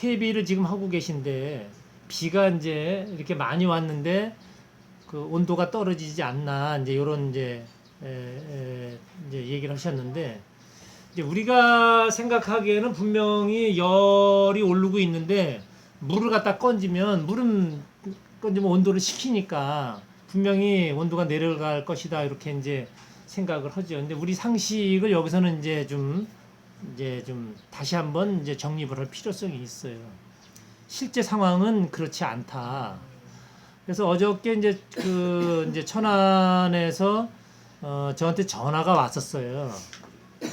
퇴비를 지금 하고 계신데 비가 이제 이렇게 많이 왔는데 그 온도가 떨어지지 않나 이제 요런 이제 얘기를 하셨는데 이제 우리가 생각하기에는 분명히 열이 오르고 있는데 물을 갖다 건지면 온도를 식히니까 분명히 온도가 내려갈 것이다 이렇게 이제 생각을 하죠. 근데 우리 상식을 여기서는 이제 좀 다시 한번 이제 정립을 할 필요성이 있어요. 실제 상황은 그렇지 않다. 그래서 어저께 이제 천안에서 저한테 전화가 왔었어요.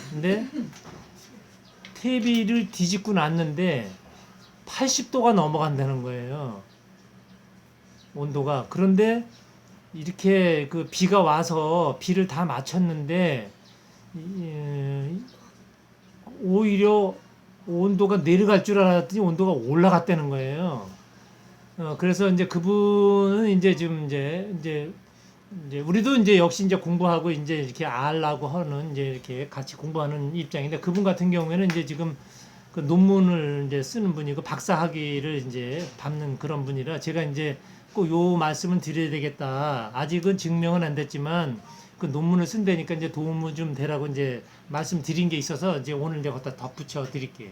근데 퇴비를 뒤집고 났는데 80도가 넘어간다는 거예요. 온도가. 그런데 이렇게 그 비가 와서 비를 다 맞췄는데 오히려 온도가 내려갈 줄 알았더니 온도가 올라갔다는 거예요. 그래서 이제 그분은 이제 우리도 이제 역시 이제 공부하고 이제 이렇게 알라고 하는 이제 이렇게 같이 공부하는 입장인데 그분 같은 경우에는 이제 지금 그 논문을 이제 쓰는 분이고 박사 학위를 이제 밟는 그런 분이라 제가 이제 꼭 요 말씀은 드려야 되겠다. 아직은 증명은 안 됐지만 그 논문을 쓴다니까 이제 도움을 좀 되라고 이제 말씀드린 게 있어서 이제 오늘 이제 갖다 덧붙여 드릴게요.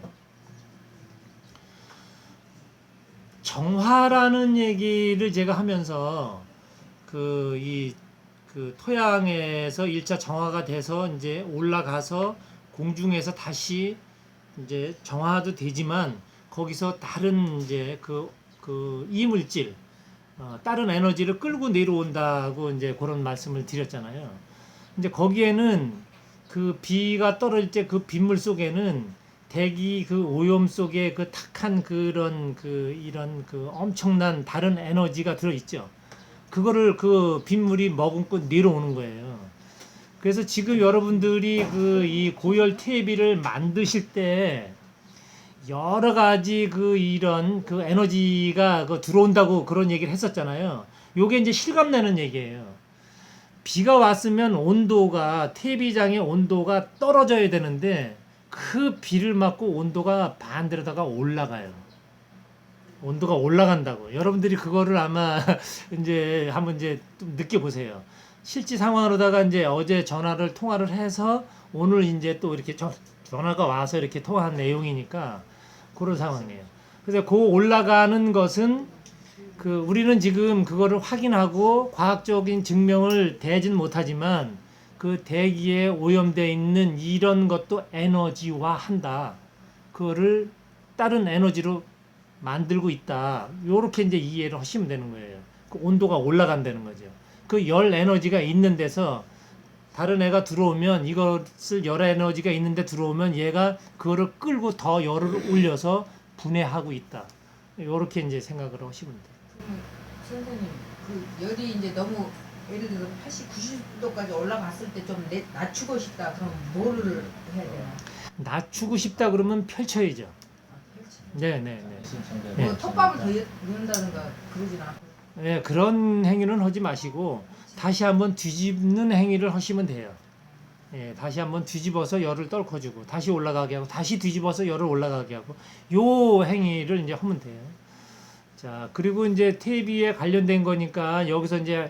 정화라는 얘기를 제가 하면서 그 토양에서 1차 정화가 돼서 이제 올라가서 공중에서 다시 이제 정화도 되지만 거기서 다른 이제 그 이물질 다른 에너지를 끌고 내려온다고 이제 그런 말씀을 드렸잖아요. 근데 거기에는 그 비가 떨어질 때 그 빗물 속에는 대기 그 오염 속에 그 탁한 그런 이런 엄청난 다른 에너지가 들어 있죠. 그거를 그 빗물이 머금고 내려오는 거예요. 그래서 지금 여러분들이 이 고열 퇴비를 만드실 때 여러 가지 이런 에너지가 들어온다고 그런 얘기를 했었잖아요. 요게 이제 실감나는 얘기예요. 비가 왔으면 퇴비장의 온도가 떨어져야 되는데 그 비를 맞고 온도가 반대로다가 올라가요. 온도가 올라간다고. 여러분들이 그거를 아마 이제 한번 좀 느껴보세요. 실제 상황으로다가 이제 어제 통화를 해서 오늘 이제 또 이렇게 전화가 와서 이렇게 통화한 내용이니까 그런 상황이에요. 그래서 그 올라가는 것은 우리는 지금 그거를 확인하고 과학적인 증명을 대진 못하지만 그 대기에 오염되어 있는 이런 것도 에너지화 한다. 그거를 다른 에너지로 만들고 있다. 요렇게 이제 이해를 하시면 되는 거예요. 그 온도가 올라간다는 거죠. 그 열 에너지가 있는 데서 다른 애가 들어오면 이것을 열 에너지가 있는데 들어오면 얘가 그거를 끌고 더 열을 올려서 분해하고 있다. 요렇게 이제 생각을 하시면 돼요. 선생님, 그 열이 이제 너무 예를 들어 80, 90도까지 올라갔을 때 좀 낮추고 싶다. 그럼 뭐를 해야 되나? 낮추고 싶다 그러면 펼쳐야죠. 네네네. 뭐 톱밥을 더 넣는다든가 그러진 않고. 네, 그런 행위는 하지 마시고 다시 한번 뒤집는 행위를 하시면 돼요. 예, 다시 한번 뒤집어서 열을 떨궈주고 다시 올라가게 하고 다시 뒤집어서 열을 올라가게 하고 요 행위를 이제 하면 돼요. 자, 그리고 이제 퇴비에 관련된 거니까 여기서 이제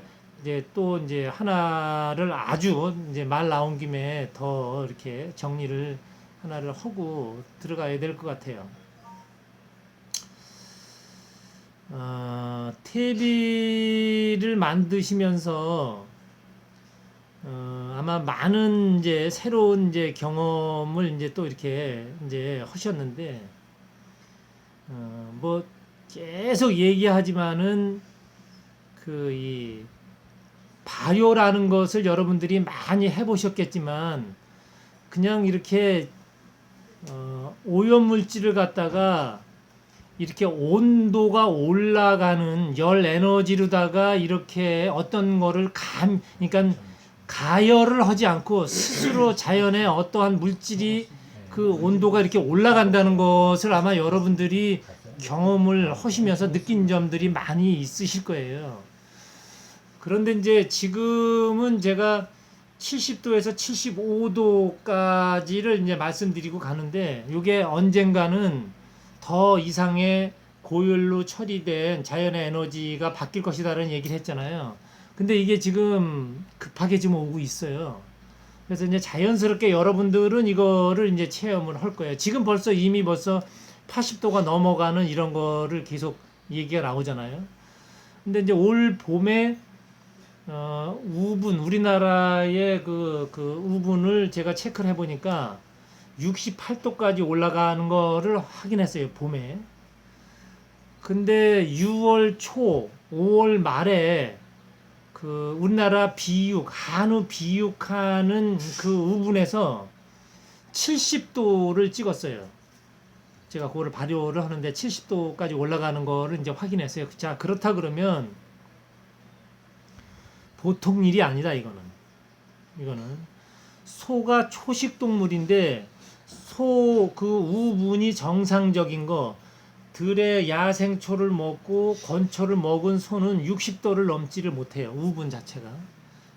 또 이제 하나를 아주 이제 말 나온 김에 더 이렇게 정리를 하나를 하고 들어가야 될 것 같아요. 퇴비를 만드시면서 아마 많은 이제 새로운 이제 경험을 이제 또 이렇게 이제 하셨는데 뭐 계속 얘기하지만은 이 바이오라는 것을 여러분들이 많이 해보셨겠지만 그냥 이렇게 오염 물질을 갖다가 이렇게 온도가 올라가는 열 에너지로다가 이렇게 어떤 거를 그러니까 가열을 하지 않고 스스로 자연의 어떠한 물질이 그 온도가 이렇게 올라간다는 것을 아마 여러분들이 경험을 하시면서 느낀 점들이 많이 있으실 거예요. 그런데 이제 지금은 제가 70도에서 75도까지를 이제 말씀드리고 가는데 이게 언젠가는 더 이상의 고열로 처리된 자연의 에너지가 바뀔 것이다라는 얘기를 했잖아요. 근데 이게 지금 급하게 지금 오고 있어요. 그래서 이제 자연스럽게 여러분들은 이거를 이제 체험을 할 거예요. 지금 이미 벌써 80도가 넘어가는 이런 거를 계속 얘기가 나오잖아요. 근데 이제 올 봄에 우분, 우리나라의 그 우분을 제가 체크를 해보니까 68도까지 올라가는 거를 확인했어요, 봄에. 근데 6월 초, 5월 말에 그 우리나라 비육, 한우 비육하는 그 우분에서 70도를 찍었어요. 제가 그거를 발효를 하는데 70도까지 올라가는 거를 이제 확인했어요. 자, 그렇다 그러면 보통 일이 아니다, 이거는. 소가 초식 동물인데 소 그 우분이 정상적인 거, 들의 야생초를 먹고 건초를 먹은 소는 60도를 넘지를 못해요. 우분 자체가.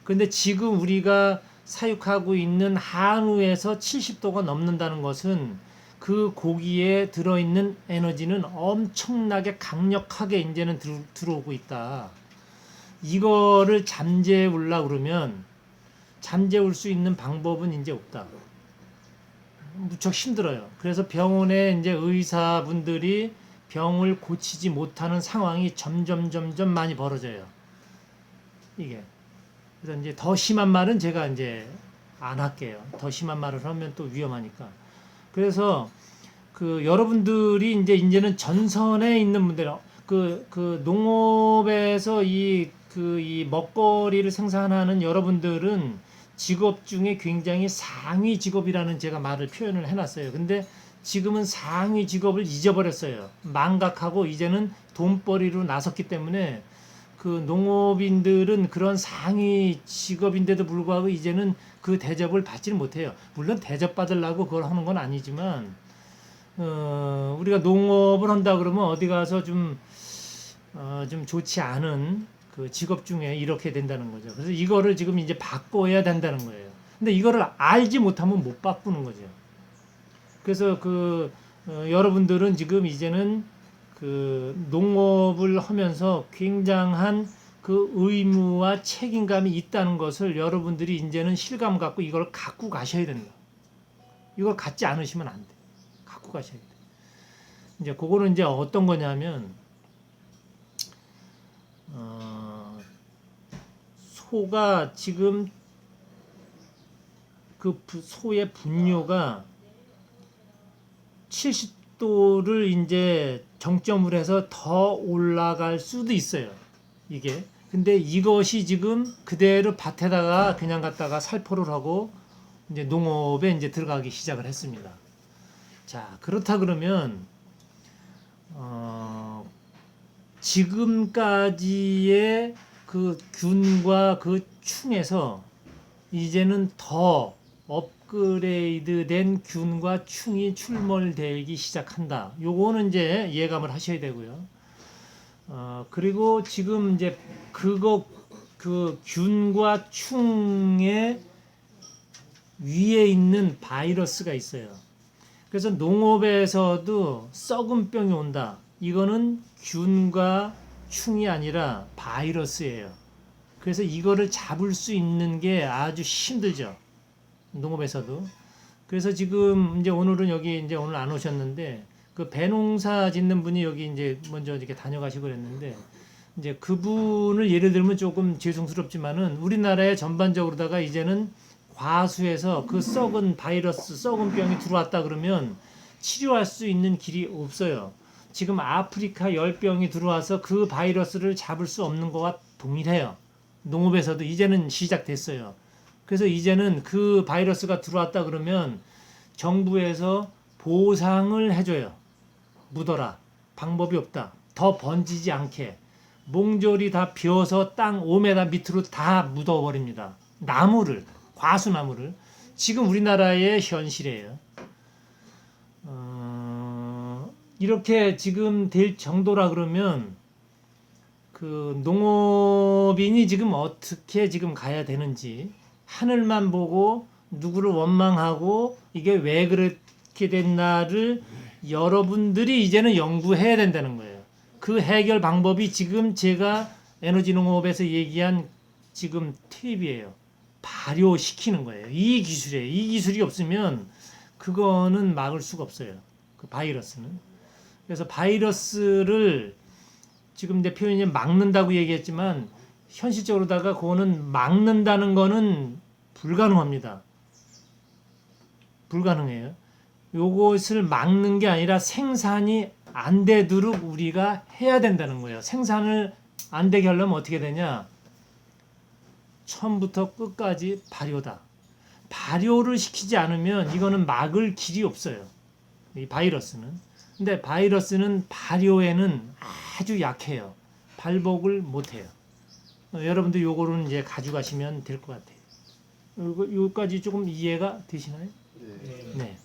근데 지금 우리가 사육하고 있는 한우에서 70도가 넘는다는 것은 그 고기에 들어있는 에너지는 엄청나게 강력하게 이제는 들어오고 있다. 이거를 잠재우려고 그러면 잠재울 수 있는 방법은 이제 없다. 무척 힘들어요. 그래서 병원에 이제 의사분들이 병을 고치지 못하는 상황이 점점 많이 벌어져요. 이게. 그래서 이제 더 심한 말은 제가 이제 안 할게요. 더 심한 말을 하면 또 위험하니까. 그래서 그 여러분들이 이제는 전선에 있는 분들, 그 농업에서 이 먹거리를 생산하는 여러분들은 직업 중에 굉장히 상위 직업이라는 제가 말을 표현을 해놨어요. 근데 지금은 상위 직업을 잊어버렸어요. 망각하고 이제는 돈벌이로 나섰기 때문에 그 농업인들은 그런 상위 직업인데도 불구하고 이제는 그 대접을 받지는 못해요. 물론 대접받으려고 그걸 하는 건 아니지만 우리가 농업을 한다 그러면 어디 가서 좀 좋지 않은 그 직업 중에 이렇게 된다는 거죠. 그래서 이거를 지금 이제 바꿔야 된다는 거예요. 근데 이거를 알지 못하면 못 바꾸는 거죠. 그래서 여러분들은 지금 이제는 그 농업을 하면서 굉장한 그 의무와 책임감이 있다는 것을 여러분들이 이제는 실감 갖고 이걸 갖고 가셔야 된다. 이걸 갖지 않으시면 안 돼. 갖고 가셔야 돼. 이제 그거는 이제 어떤 거냐면 소가 지금 그 소의 분뇨가 70도를 이제 정점으로 해서 더 올라갈 수도 있어요. 이게. 근데 이것이 지금 그대로 밭에다가 그냥 갖다가 살포를 하고 이제 농업에 이제 들어가기 시작을 했습니다. 자, 그렇다 그러면 지금까지의 그 균과 그 충에서 이제는 더 업그레이드된 균과 충이 출몰되기 시작한다. 요거는 이제 예감을 하셔야 되고요. 그리고 지금 이제 그 균과 충의 위에 있는 바이러스가 있어요. 그래서 농업에서도 썩은 병이 온다. 이거는 균과 충이 아니라 바이러스예요. 그래서 이거를 잡을 수 있는 게 아주 힘들죠. 농업에서도. 그래서 지금 이제 오늘은 여기 이제 오늘 안 오셨는데 그 배농사 짓는 분이 여기 이제 먼저 이렇게 다녀가시고 그랬는데 이제 그분을 예를 들면 조금 죄송스럽지만은 우리나라에 전반적으로다가 이제는 과수에서 그 썩은 바이러스, 썩은 병이 들어왔다 그러면 치료할 수 있는 길이 없어요. 지금 아프리카 열병이 들어와서 그 바이러스를 잡을 수 없는 것과 동일해요. 농업에서도 이제는 시작됐어요. 그래서 이제는 그 바이러스가 들어왔다 그러면 정부에서 보상을 해줘요. 묻어라. 방법이 없다. 더 번지지 않게. 몽졸이 다 비어서 땅 5m 밑으로 다 묻어버립니다. 나무를, 과수나무를. 지금 우리나라의 현실이에요. 이렇게 지금 될 정도라 그러면 그 농업인이 지금 어떻게 지금 가야 되는지 하늘만 보고 누구를 원망하고 이게 왜 그렇게 됐나를 여러분들이 이제는 연구해야 된다는 거예요. 그 해결 방법이 지금 제가 에너지농업에서 얘기한 지금 팁이에요. 발효시키는 거예요. 이 기술이에요. 이 기술이 없으면 그거는 막을 수가 없어요. 그 바이러스는. 그래서 바이러스를 지금 내 표현이 막는다고 얘기했지만 현실적으로다가 그거는 막는다는 거는 불가능합니다. 불가능해요. 요것을 막는 게 아니라 생산이 안 되도록 우리가 해야 된다는 거예요. 생산을 안 되게 하려면 어떻게 되냐? 처음부터 끝까지 발효다. 발효를 시키지 않으면 이거는 막을 길이 없어요. 이 바이러스는. 근데 바이러스는 발효에는 아주 약해요. 발복을 못해요. 여러분들 요거는 이제 가져가시면 될 것 같아요. 요거까지 조금 이해가 되시나요? 네. 네.